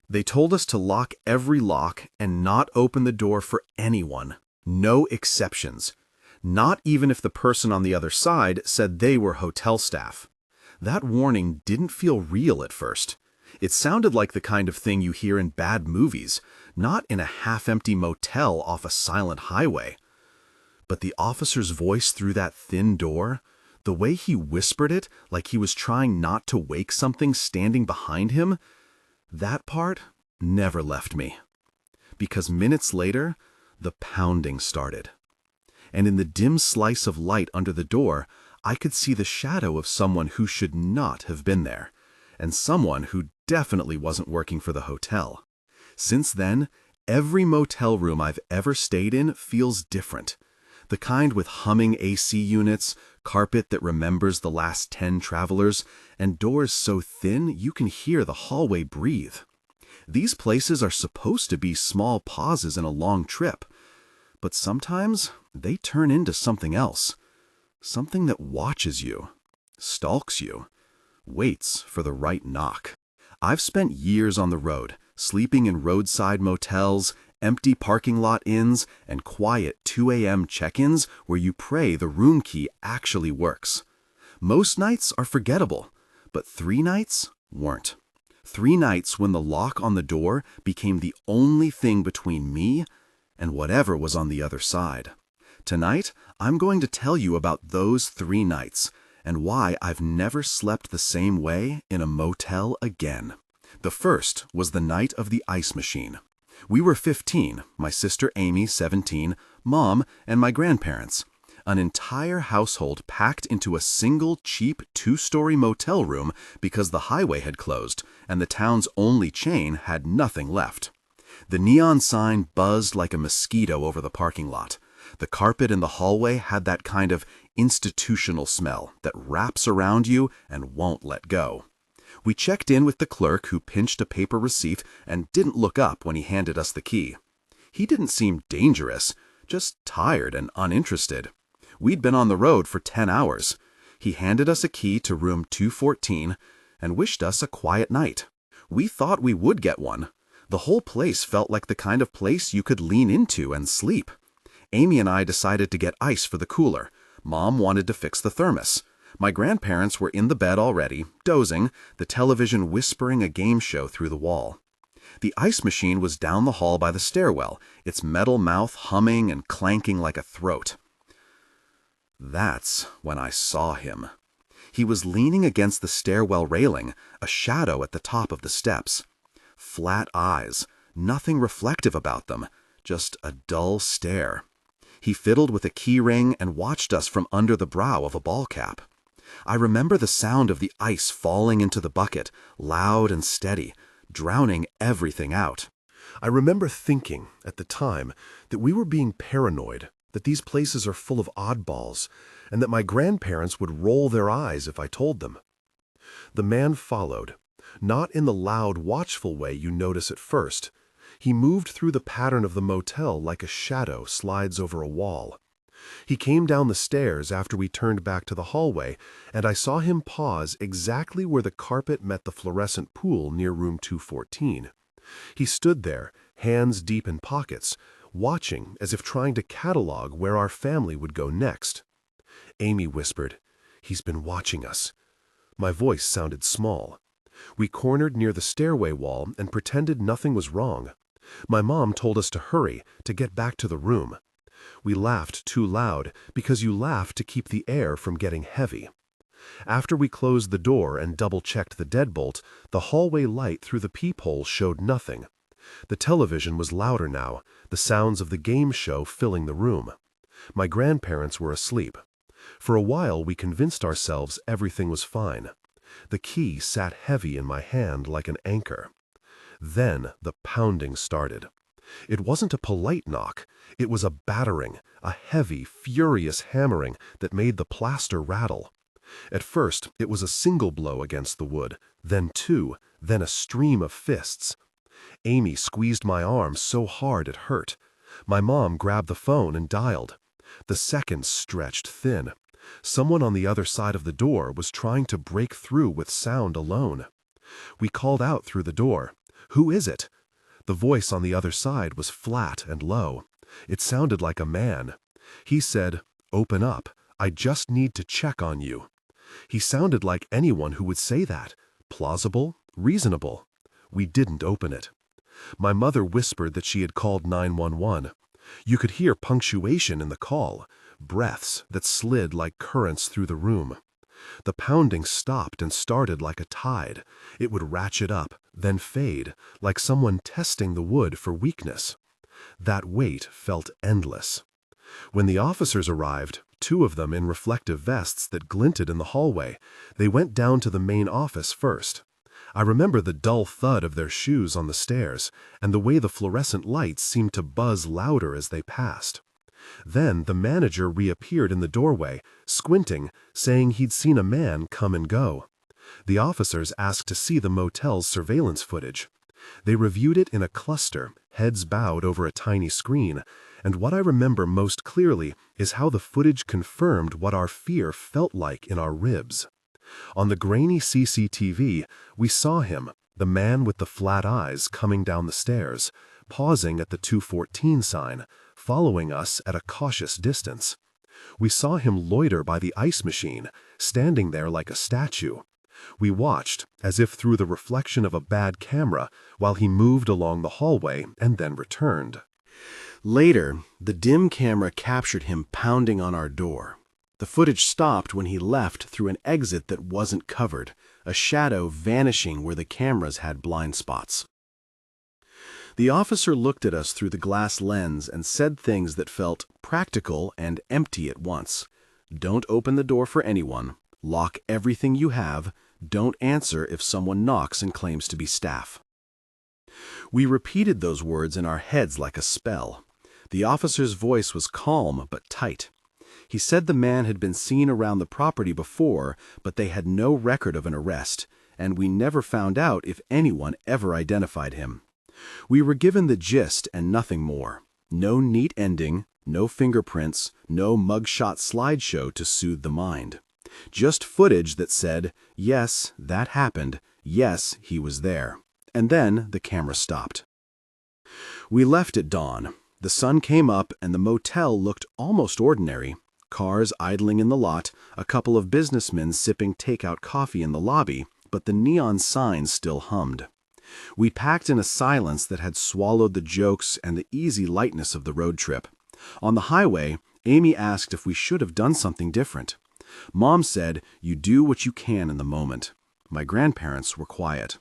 They told us to lock every lock and not open the door for anyone. No exceptions. Not even if the person on the other side said they were hotel staff. That warning didn't feel real at first. It sounded like the kind of thing you hear in bad movies, not in a half-empty motel off a silent highway. But the officer's voice through that thin door, the way he whispered it like he was trying not to wake something standing behind him, that part never left me. Because minutes later, the pounding started. And in the dim slice of light under the door, I could see the shadow of someone who should not have been there, and someone who definitely wasn't working for the hotel. Since then, every motel room I've ever stayed in feels different. The kind with humming AC units, carpet that remembers the last 10 travelers, and doors so thin you can hear the hallway breathe. These places are supposed to be small pauses in a long trip, but sometimes they turn into something else. Something that watches you, stalks you, waits for the right knock. I've spent years on the road, sleeping in roadside motels, empty parking lot inns, and quiet 2 a.m. check-ins where you pray the room key actually works. Most nights are forgettable, but 3 nights weren't. 3 nights when the lock on the door became the only thing between me and whatever was on the other side. Tonight, I'm going to tell you about those 3 nights and why I've never slept the same way in a motel again. The first was the night of the ice machine. We were 15, my sister Amy, 17, Mom, and my grandparents. An entire household packed into a single cheap 2-story motel room because the highway had closed and the town's only chain had nothing left. The neon sign buzzed like a mosquito over the parking lot. The carpet in the hallway had that kind of institutional smell that wraps around you and won't let go. We checked in with the clerk who pinched a paper receipt and didn't look up when he handed us the key. He didn't seem dangerous, just tired and uninterested. We'd been on the road for 10 hours. He handed us a key to room 214 and wished us a quiet night. We thought we would get one. The whole place felt like the kind of place you could lean into and sleep. Amy and I decided to get ice for the cooler. Mom wanted to fix the thermos. My grandparents were in the bed already, dozing, the television whispering a game show through the wall. The ice machine was down the hall by the stairwell, its metal mouth humming and clanking like a throat. That's when I saw him. He was leaning against the stairwell railing, a shadow at the top of the steps. Flat eyes, nothing reflective about them, just a dull stare. He fiddled with a key ring and watched us from under the brow of a ball cap. I remember the sound of the ice falling into the bucket, loud and steady, drowning everything out. I remember thinking, at the time, that we were being paranoid, that these places are full of oddballs, and that my grandparents would roll their eyes if I told them. The man followed, not in the loud, watchful way you notice at first. He moved through the pattern of the motel like a shadow slides over a wall. He came down the stairs after we turned back to the hallway, and I saw him pause exactly where the carpet met the fluorescent pool near room 214. He stood there, hands deep in pockets, watching as if trying to catalog where our family would go next. Amy whispered, "He's been watching us." My voice sounded small. We cornered near the stairway wall and pretended nothing was wrong. My mom told us to hurry, to get back to the room. We laughed too loud because you laugh to keep the air from getting heavy. After we closed the door and double-checked the deadbolt, the hallway light through the peephole showed nothing. The television was louder now, the sounds of the game show filling the room. My grandparents were asleep. For a while we convinced ourselves everything was fine. The key sat heavy in my hand like an anchor. Then the pounding started. It wasn't a polite knock. It was a battering, a heavy, furious hammering that made the plaster rattle. At first, it was a single blow against the wood, then 2, then a stream of fists. Amy squeezed my arm so hard it hurt. My mom grabbed the phone and dialed. The seconds stretched thin. Someone on the other side of the door was trying to break through with sound alone. We called out through the door. "Who is it?" The voice on the other side was flat and low. It sounded like a man. He said, "Open up. I just need to check on you." He sounded like anyone who would say that. Plausible, reasonable. We didn't open it. My mother whispered that she had called 911. You could hear punctuation in the call, breaths that slid like currents through the room. The pounding stopped and started like a tide. It would ratchet up, then fade, like someone testing the wood for weakness. That wait felt endless. When the officers arrived, two of them in reflective vests that glinted in the hallway, they went down to the main office first. I remember the dull thud of their shoes on the stairs, and the way the fluorescent lights seemed to buzz louder as they passed. Then the manager reappeared in the doorway, squinting, saying he'd seen a man come and go. The officers asked to see the motel's surveillance footage. They reviewed it in a cluster, heads bowed over a tiny screen, and what I remember most clearly is how the footage confirmed what our fear felt like in our ribs. On the grainy CCTV, we saw him, the man with the flat eyes, coming down the stairs, pausing at the 214 sign, following us at a cautious distance. We saw him loiter by the ice machine, standing there like a statue. We watched, as if through the reflection of a bad camera, while he moved along the hallway and then returned. Later, the dim camera captured him pounding on our door. The footage stopped when he left through an exit that wasn't covered, a shadow vanishing where the cameras had blind spots. The officer looked at us through the glass lens and said things that felt practical and empty at once. Don't open the door for anyone. Lock everything you have. Don't answer if someone knocks and claims to be staff. We repeated those words in our heads like a spell. The officer's voice was calm but tight. He said the man had been seen around the property before, but they had no record of an arrest, and we never found out if anyone ever identified him. We were given the gist and nothing more. No neat ending, no fingerprints, no mugshot slideshow to soothe the mind. Just footage that said, yes, that happened, yes, he was there. And then the camera stopped. We left at dawn. The sun came up and the motel looked almost ordinary. Cars idling in the lot, a couple of businessmen sipping takeout coffee in the lobby, but the neon signs still hummed. We packed in a silence that had swallowed the jokes and the easy lightness of the road trip. On the highway, Amy asked if we should have done something different. Mom said, "You do what you can in the moment." My grandparents were quiet.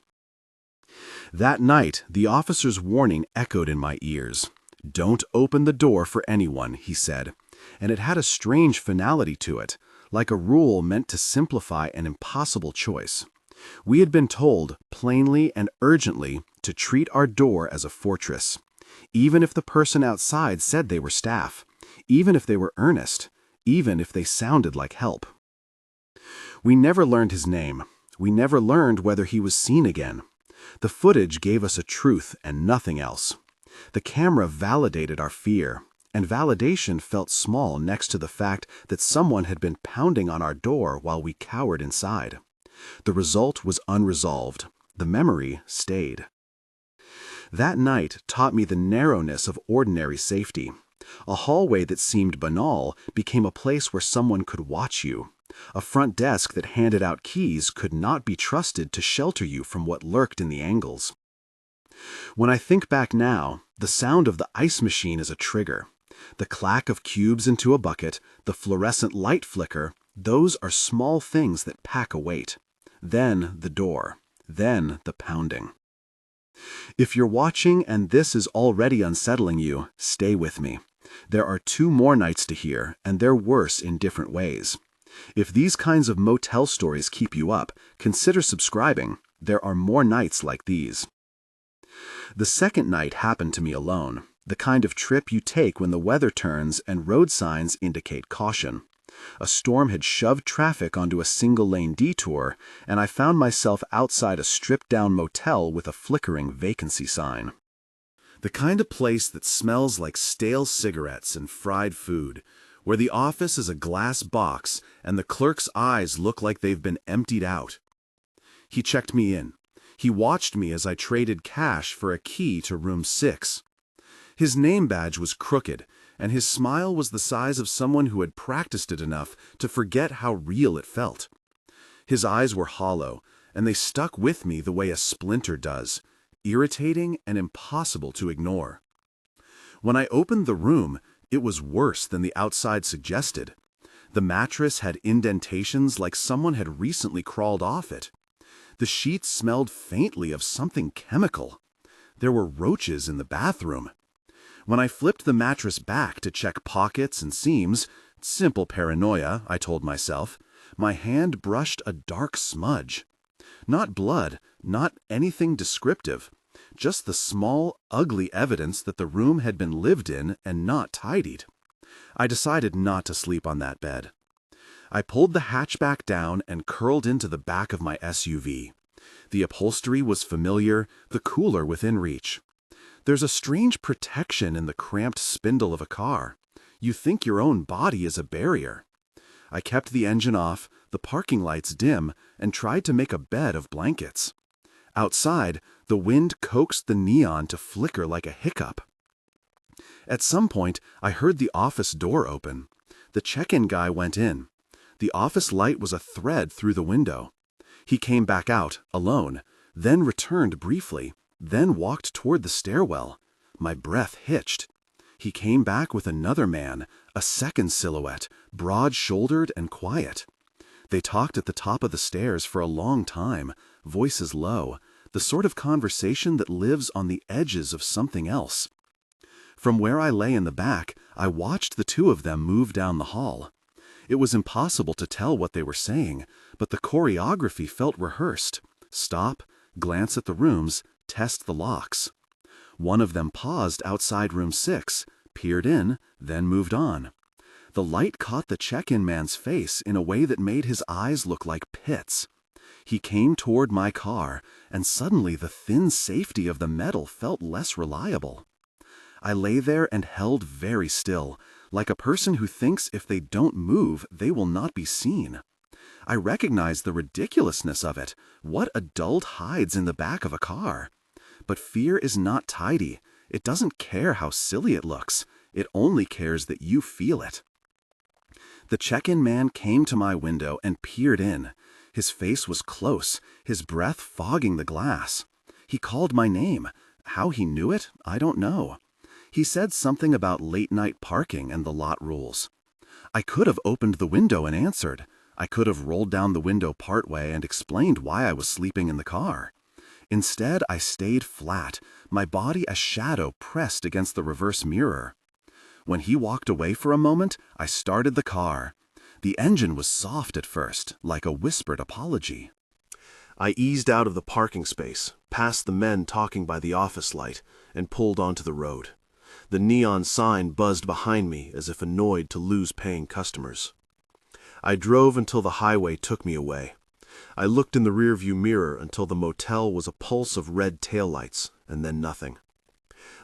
That night, the officer's warning echoed in my ears. "Don't open the door for anyone," he said, and it had a strange finality to it, like a rule meant to simplify an impossible choice. We had been told, plainly and urgently, to treat our door as a fortress, even if the person outside said they were staff, even if they were earnest, even if they sounded like help. We never learned his name. We never learned whether he was seen again. The footage gave us a truth and nothing else. The camera validated our fear, and validation felt small next to the fact that someone had been pounding on our door while we cowered inside. The result was unresolved. The memory stayed. That night taught me the narrowness of ordinary safety. A hallway that seemed banal became a place where someone could watch you. A front desk that handed out keys could not be trusted to shelter you from what lurked in the angles. When I think back now, the sound of the ice machine is a trigger. The clack of cubes into a bucket, the fluorescent light flicker, those are small things that pack a weight. Then the door. Then the pounding. If you're watching and this is already unsettling you, stay with me. There are 2 more nights to hear, and they're worse in different ways. If these kinds of motel stories keep you up, consider subscribing. There are more nights like these. The second night happened to me alone, the kind of trip you take when the weather turns and road signs indicate caution. A storm had shoved traffic onto a single-lane detour, and I found myself outside a stripped-down motel with a flickering vacancy sign. The kind of place that smells like stale cigarettes and fried food, where the office is a glass box and the clerk's eyes look like they've been emptied out. He checked me in. He watched me as I traded cash for a key to room 6. His name badge was crooked, and his smile was the size of someone who had practiced it enough to forget how real it felt. His eyes were hollow, and they stuck with me the way a splinter does, irritating and impossible to ignore. When I opened the room, it was worse than the outside suggested. The mattress had indentations like someone had recently crawled off it. The sheets smelled faintly of something chemical. There were roaches in the bathroom. When I flipped the mattress back to check pockets and seams, simple paranoia, I told myself, my hand brushed a dark smudge. Not blood, not anything descriptive, just the small, ugly evidence that the room had been lived in and not tidied. I decided not to sleep on that bed. I pulled the hatchback down and curled into the back of my SUV. The upholstery was familiar, the cooler within reach. There's a strange protection in the cramped spindle of a car. You think your own body is a barrier. I kept the engine off, the parking lights dim, and tried to make a bed of blankets. Outside, the wind coaxed the neon to flicker like a hiccup. At some point, I heard the office door open. The check-in guy went in. The office light was a thread through the window. He came back out, alone, then returned briefly, then walked toward the stairwell. My breath hitched. He came back with another man, a second silhouette, broad-shouldered and quiet. They talked at the top of the stairs for a long time, voices low, the sort of conversation that lives on the edges of something else. From where I lay in the back, I watched the two of them move down the hall. It was impossible to tell what they were saying, but the choreography felt rehearsed. Stop, glance at the rooms, test the locks. One of them paused outside room 6, peered in, then moved on. The light caught the check-in man's face in a way that made his eyes look like pits. He came toward my car, and suddenly the thin safety of the metal felt less reliable. I lay there and held very still, like a person who thinks if they don't move, they will not be seen. I recognized the ridiculousness of it. What adult hides in the back of a car? But fear is not tidy. It doesn't care how silly it looks. It only cares that you feel it. The check-in man came to my window and peered in. His face was close, his breath fogging the glass. He called my name. How he knew it, I don't know. He said something about late-night parking and the lot rules. I could have opened the window and answered. I could have rolled down the window partway and explained why I was sleeping in the car. Instead, I stayed flat, my body a shadow pressed against the reverse mirror. When he walked away for a moment, I started the car. The engine was soft at first, like a whispered apology. I eased out of the parking space, past the men talking by the office light, and pulled onto the road. The neon sign buzzed behind me as if annoyed to lose paying customers. I drove until the highway took me away. I looked in the rearview mirror until the motel was a pulse of red taillights, and then nothing.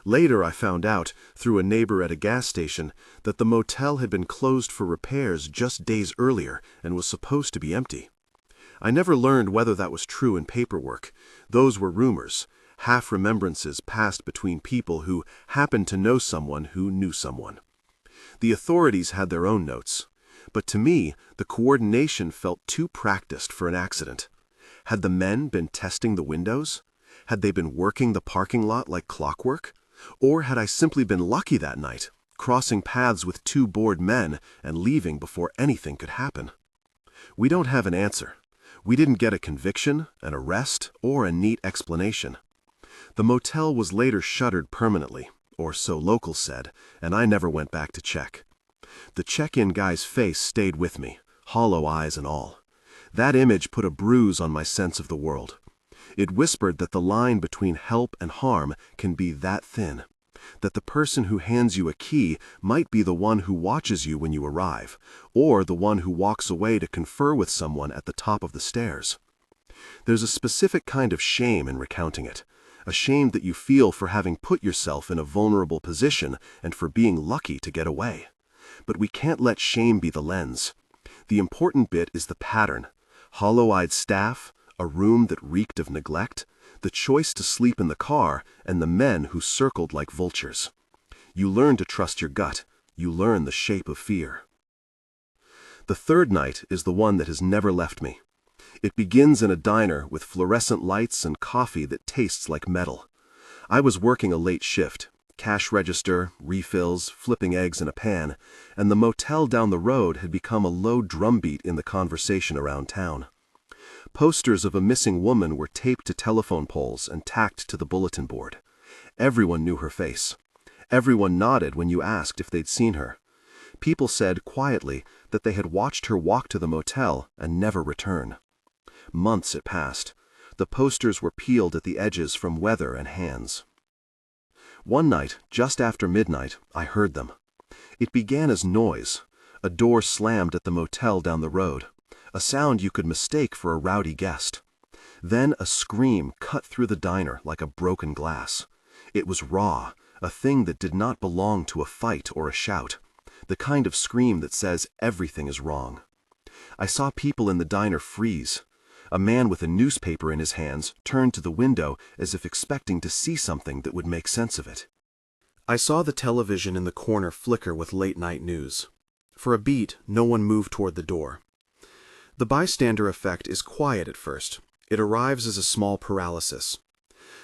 Later I found out, through a neighbor at a gas station, that the motel had been closed for repairs just days earlier and was supposed to be empty. I never learned whether that was true in paperwork. Those were rumors, half-remembrances passed between people who happened to know someone who knew someone. The authorities had their own notes. But to me, the coordination felt too practiced for an accident. Had the men been testing the windows? Had they been working the parking lot like clockwork? Or had I simply been lucky that night, crossing paths with two bored men and leaving before anything could happen? We don't have an answer. We didn't get a conviction, an arrest, or a neat explanation. The motel was later shuttered permanently, or so locals said, and I never went back to check. The check-in guy's face stayed with me, hollow eyes and all. That image put a bruise on my sense of the world. It whispered that the line between help and harm can be that thin, that the person who hands you a key might be the one who watches you when you arrive, or the one who walks away to confer with someone at the top of the stairs. There's a specific kind of shame in recounting it, a shame that you feel for having put yourself in a vulnerable position and for being lucky to get away. But we can't let shame be the lens. The important bit is the pattern. Hollow-eyed staff, a room that reeked of neglect, the choice to sleep in the car, and the men who circled like vultures. You learn to trust your gut. You learn the shape of fear. The third night is the one that has never left me. It begins in a diner with fluorescent lights and coffee that tastes like metal. I was working a late shift, cash register, refills, flipping eggs in a pan, and the motel down the road had become a low drumbeat in the conversation around town. Posters of a missing woman were taped to telephone poles and tacked to the bulletin board. Everyone knew her face. Everyone nodded when you asked if they'd seen her. People said quietly that they had watched her walk to the motel and never return. Months had passed. The posters were peeled at the edges from weather and hands. One night, just after midnight, I heard them. It began as noise. A door slammed at the motel down the road, a sound you could mistake for a rowdy guest. Then a scream cut through the diner like a broken glass. It was raw, a thing that did not belong to a fight or a shout, the kind of scream that says everything is wrong. I saw people in the diner freeze. A man with a newspaper in his hands turned to the window as if expecting to see something that would make sense of it. I saw the television in the corner flicker with late-night news. For a beat, no one moved toward the door. The bystander effect is quiet at first. It arrives as a small paralysis.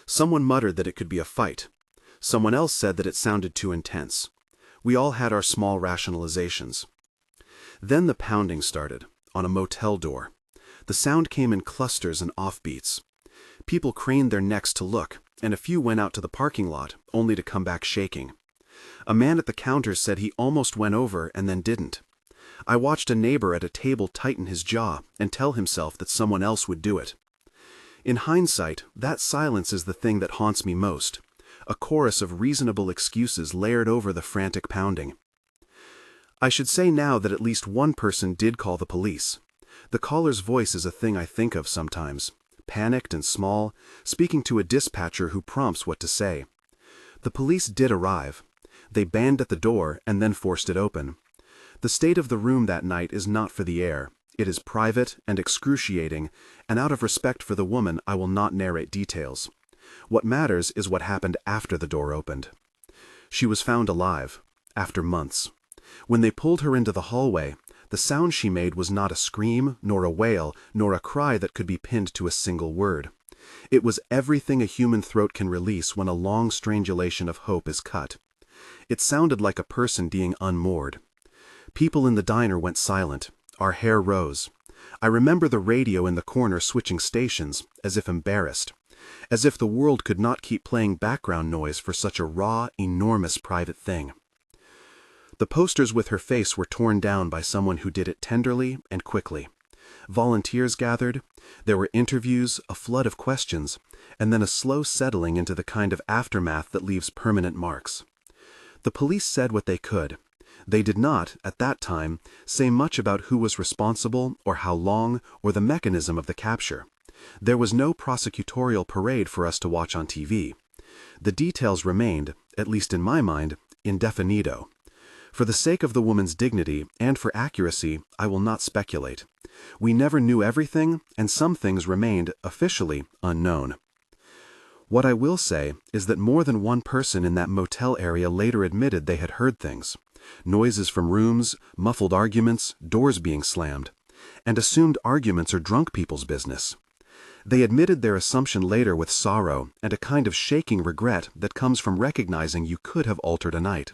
Someone muttered that it could be a fight. Someone else said that it sounded too intense. We all had our small rationalizations. Then the pounding started, on a motel door. The sound came in clusters and offbeats. People craned their necks to look, and a few went out to the parking lot, only to come back shaking. A man at the counter said he almost went over and then didn't. I watched a neighbor at a table tighten his jaw and tell himself that someone else would do it. In hindsight, that silence is the thing that haunts me most, a chorus of reasonable excuses layered over the frantic pounding. I should say now that at least one person did call the police. The caller's voice is a thing I think of sometimes, panicked and small, speaking to a dispatcher who prompts what to say. The police did arrive. They banged at the door and then forced it open. The state of the room that night is not for the air. It is private and excruciating, and out of respect for the woman I will not narrate details. What matters is what happened after the door opened. She was found alive, after months. When they pulled her into the hallway, the sound she made was not a scream, nor a wail, nor a cry that could be pinned to a single word. It was everything a human throat can release when a long strangulation of hope is cut. It sounded like a person being unmoored. People in the diner went silent. Our hair rose. I remember the radio in the corner switching stations, as if embarrassed. As if the world could not keep playing background noise for such a raw, enormous private thing. The posters with her face were torn down by someone who did it tenderly and quickly. Volunteers gathered. There were interviews, a flood of questions, and then a slow settling into the kind of aftermath that leaves permanent marks. The police said what they could. They did not, at that time, say much about who was responsible or how long or the mechanism of the capture. There was no prosecutorial parade for us to watch on TV. The details remained, at least in my mind, indefinito. For the sake of the woman's dignity and for accuracy, I will not speculate. We never knew everything, and some things remained, officially, unknown. What I will say is that more than one person in that motel area later admitted they had heard things. Noises from rooms, muffled arguments, doors being slammed, and assumed arguments are drunk people's business. They admitted their assumption later with sorrow and a kind of shaking regret that comes from recognizing you could have altered a night.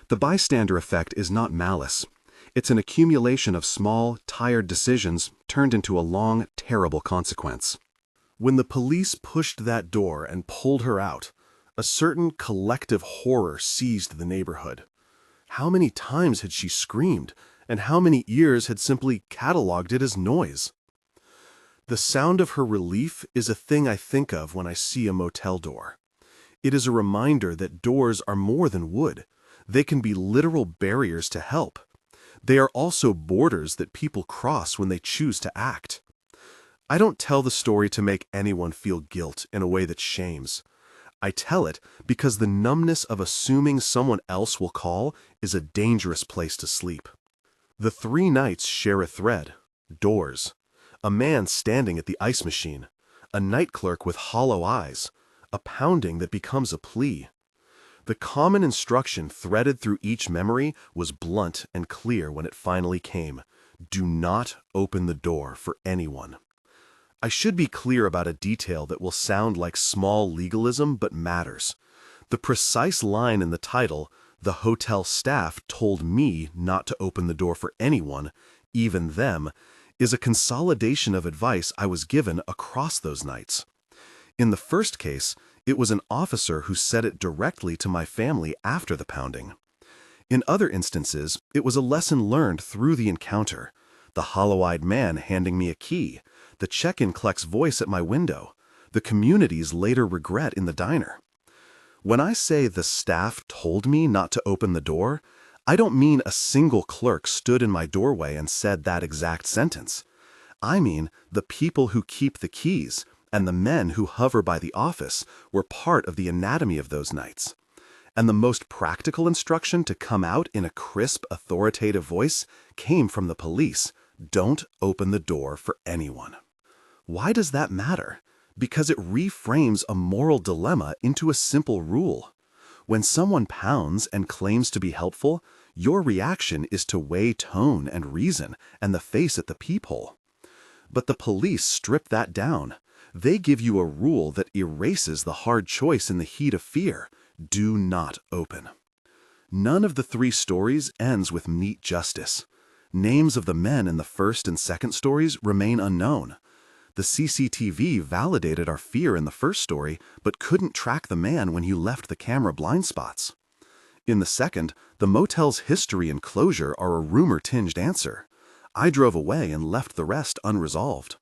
The bystander effect is not malice. It's an accumulation of small, tired decisions turned into a long, terrible consequence. When the police pushed that door and pulled her out, a certain collective horror seized the neighborhood. How many times had she screamed, and how many ears had simply cataloged it as noise? The sound of her relief is a thing I think of when I see a motel door. It is a reminder that doors are more than wood. They can be literal barriers to help. They are also borders that people cross when they choose to act. I don't tell the story to make anyone feel guilt in a way that shames. I tell it because the numbness of assuming someone else will call is a dangerous place to sleep. The 3 nights share a thread: doors, a man standing at the ice machine, a night clerk with hollow eyes, a pounding that becomes a plea. The common instruction threaded through each memory was blunt and clear when it finally came. Do not open the door for anyone. I should be clear about a detail that will sound like small legalism but matters. The precise line in the title, "The hotel staff told me not to open the door for anyone, even them," is a consolidation of advice I was given across those nights. In the first case, it was an officer who said it directly to my family after the pounding. In other instances, it was a lesson learned through the encounter. The hollow-eyed man handing me a key, the check-in clerk's voice at my window, the community's later regret in the diner. When I say the staff told me not to open the door, I don't mean a single clerk stood in my doorway and said that exact sentence. I mean the people who keep the keys and the men who hover by the office were part of the anatomy of those nights. And the most practical instruction to come out in a crisp, authoritative voice came from the police. Don't open the door for anyone. Why does that matter? Because it reframes a moral dilemma into a simple rule. When someone pounds and claims to be helpful, your reaction is to weigh tone and reason and the face at the peephole. But the police strip that down. They give you a rule that erases the hard choice in the heat of fear. Do not open. None of the three stories ends with neat justice. Names of the men in the first and second stories remain unknown. The CCTV validated our fear in the first story, but couldn't track the man when he left the camera blind spots. In the second, the motel's history and closure are a rumor-tinged answer. I drove away and left the rest unresolved.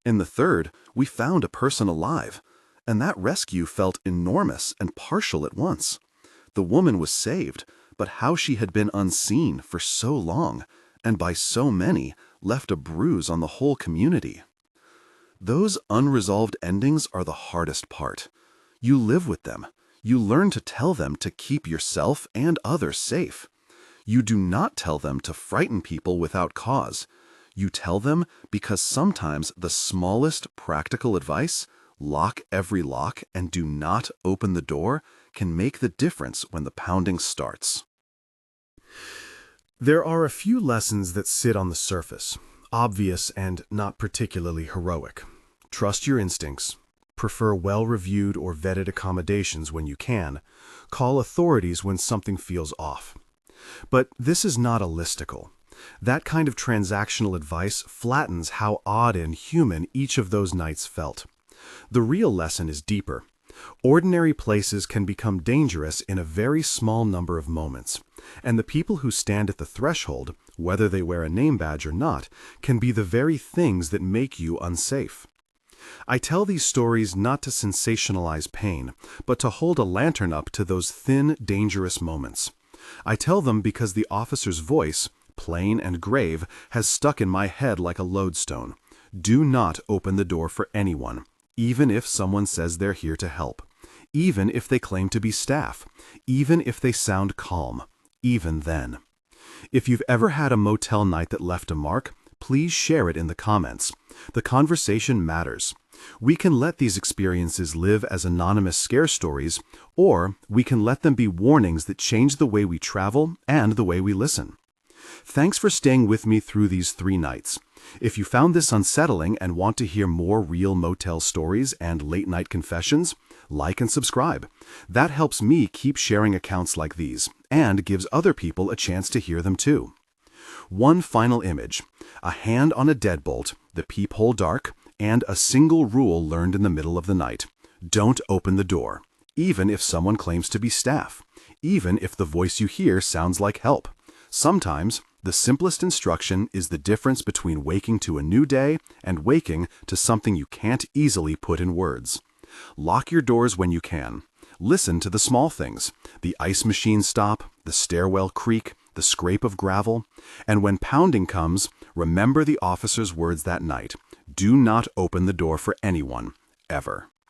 In the third, we found a person alive, and that rescue felt enormous and partial at once. The woman was saved, but how she had been unseen for so long, and by so many, left a bruise on the whole community. Those unresolved endings are the hardest part. You live with them. You learn to tell them to keep yourself and others safe. You do not tell them to frighten people without cause. You tell them because sometimes the smallest practical advice, lock every lock and do not open the door, can make the difference when the pounding starts. There are a few lessons that sit on the surface, obvious and not particularly heroic. Trust your instincts. Prefer well-reviewed or vetted accommodations when you can. Call authorities when something feels off. But this is not a listicle. That kind of transactional advice flattens how odd and human each of those nights felt. The real lesson is deeper. Ordinary places can become dangerous in a very small number of moments, and the people who stand at the threshold, whether they wear a name badge or not, can be the very things that make you unsafe. I tell these stories not to sensationalize pain, but to hold a lantern up to those thin, dangerous moments. I tell them because the officer's voice, plain and grave, has stuck in my head like a lodestone. Do not open the door for anyone, even if someone says they're here to help, even if they claim to be staff, even if they sound calm, even then. If you've ever had a motel night that left a mark, please share it in the comments. The conversation matters. We can let these experiences live as anonymous scare stories, or we can let them be warnings that change the way we travel and the way we listen. Thanks for staying with me through these 3 nights. If you found this unsettling and want to hear more real motel stories and late-night confessions, like and subscribe. That helps me keep sharing accounts like these, and gives other people a chance to hear them too. One final image: a hand on a deadbolt, the peephole dark, and a single rule learned in the middle of the night. Don't open the door, even if someone claims to be staff, even if the voice you hear sounds like help. Sometimes, the simplest instruction is the difference between waking to a new day and waking to something you can't easily put in words. Lock your doors when you can. Listen to the small things: the ice machine stop, the stairwell creak, the scrape of gravel. And when pounding comes, remember the officer's words that night: do not open the door for anyone, ever.